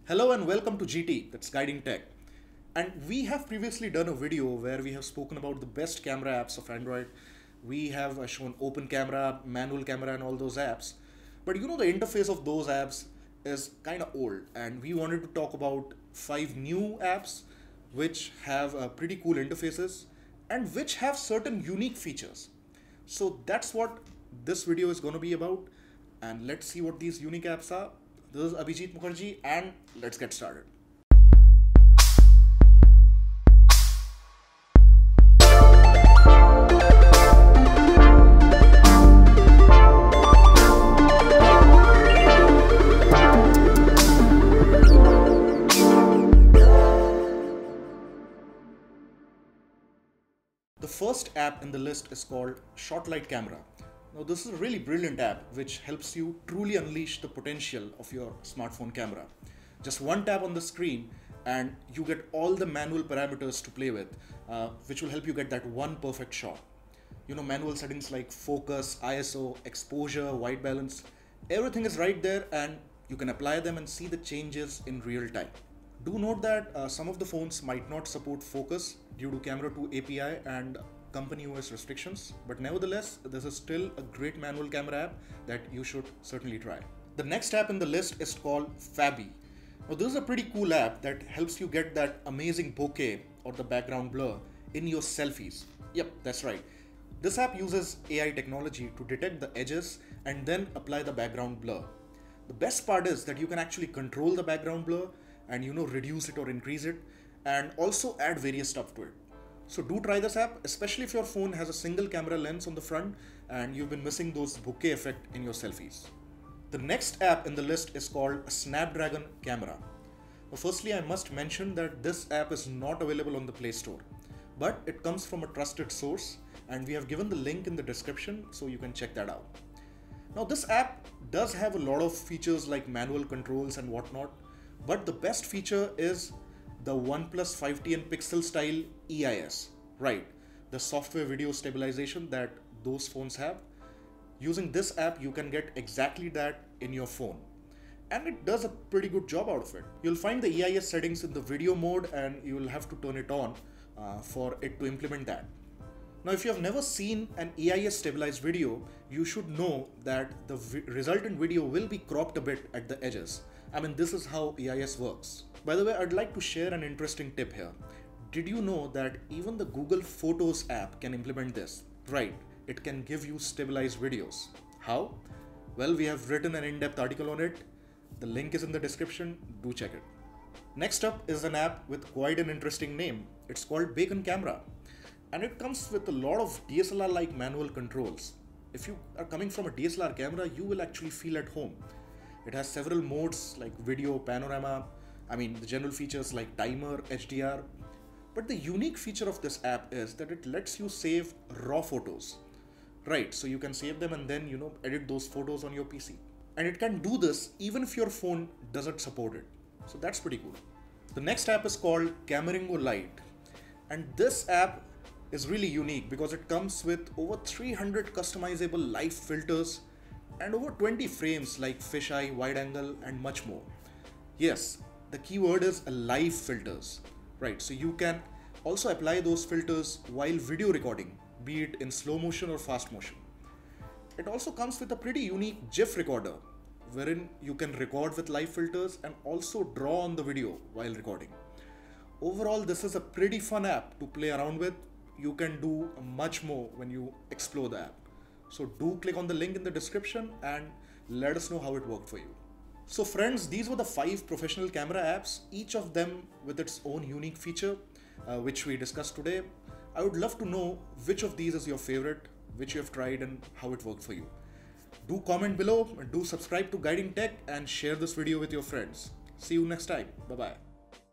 Hello and welcome to GT, that's Guiding Tech. And we have previously done a video where we have spoken about the best camera apps of Android. We have shown open camera, manual camera and all those apps. But you know, the interface of those apps is kind of old, and we wanted to talk about 5 new apps which have pretty cool interfaces and which have certain unique features. So that's what this video is going to be about, and let's see what these unique apps are. This is Abhijit Mukherjee and let's get started. The first app in the list is called Shortlight Camera. Now this is a really brilliant app which helps you truly unleash the potential of your smartphone camera. Just one tap on the screen and you get all the manual parameters to play with, which will help you get that one perfect shot. You know, manual settings like focus, ISO, exposure, white balance, everything is right there and you can apply them and see the changes in real time. Do note that some of the phones might not support focus due to Camera 2 API and company OS restrictions, but nevertheless, this is still a great manual camera app that you should certainly try. The next app in the list is called Fabi. Now this is a pretty cool app that helps you get that amazing bokeh or the background blur in your selfies. Yep, that's right. This app uses AI technology to detect the edges and then apply the background blur. The best part is that you can actually control the background blur and reduce it or increase it, and also add various stuff to it. So do try this app, especially if your phone has a single camera lens on the front and you've been missing those bokeh effect in your selfies. The next app in the list is called Snapdragon Camera. Now, firstly, I must mention that this app is not available on the Play Store, but it comes from a trusted source and we have given the link in the description so you can check that out. Now this app does have a lot of features like manual controls and whatnot, but the best feature is the OnePlus 5T and Pixel style EIS, right? The software video stabilization that those phones have. Using this app, you can get exactly that in your phone. And it does a pretty good job out of it. You'll find the EIS settings in the video mode and you will have to turn it on for it to implement that. Now, if you have never seen an EIS stabilized video, you should know that the resultant video will be cropped a bit at the edges. I mean, this is how EIS works. By the way, I'd like to share an interesting tip here. Did you know that even the Google Photos app can implement this? Right, it can give you stabilized videos. How? Well, we have written an in-depth article on it. The link is in the description, do check it. Next up is an app with quite an interesting name. It's called Beacon Camera. And it comes with a lot of DSLR-like manual controls. If you are coming from a DSLR camera, you will actually feel at home. It has several modes like video, panorama, the general features like timer, HDR. But the unique feature of this app is that it lets you save raw photos. Right, so you can save them and then, edit those photos on your PC. And it can do this even if your phone doesn't support it. So that's pretty cool. The next app is called CameraLight. And this app is really unique because it comes with over 300 customizable live filters and over 20 frames like fisheye, wide angle and much more. Yes, the keyword is live filters, right? So you can also apply those filters while video recording, be it in slow motion or fast motion. It also comes with a pretty unique GIF recorder, wherein you can record with live filters and also draw on the video while recording. Overall, this is a pretty fun app to play around with. You can do much more when you explore the app. So do click on the link in the description and let us know how it worked for you. So friends, these were the 5 professional camera apps, each of them with its own unique feature, which we discussed today. I would love to know which of these is your favorite, which you have tried and how it worked for you. Do comment below, do subscribe to Guiding Tech and share this video with your friends. See you next time. Bye-bye.